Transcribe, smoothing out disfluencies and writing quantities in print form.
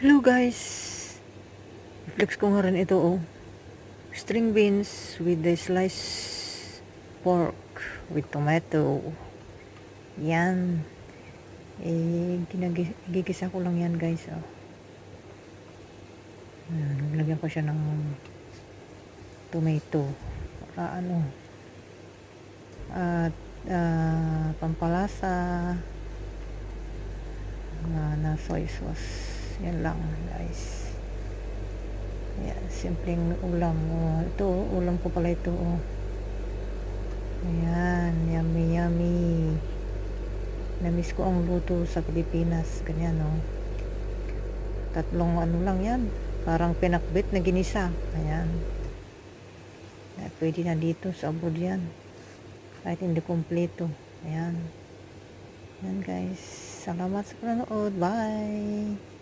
Hello guys, flex ko nga rin ito string beans with the sliced pork with tomato. Yan, ginagisa ko lang yan guys. Lagyan ko siya ng tomato para at pampalasa na soy sauce. Yan lang guys. Yan, simpleng ulam. Ito, ulam ko pala ito. Ayan, yummy yummy. Namiss ko ang luto sa Pilipinas. Ganyan tatlong lang yan. Parang pinakbit na ginisa. Ayan. Pwede na dito sa abroad yan. Kahit hindi kompleto. Ayan. Ayan guys. Salamat sa panonood. Bye!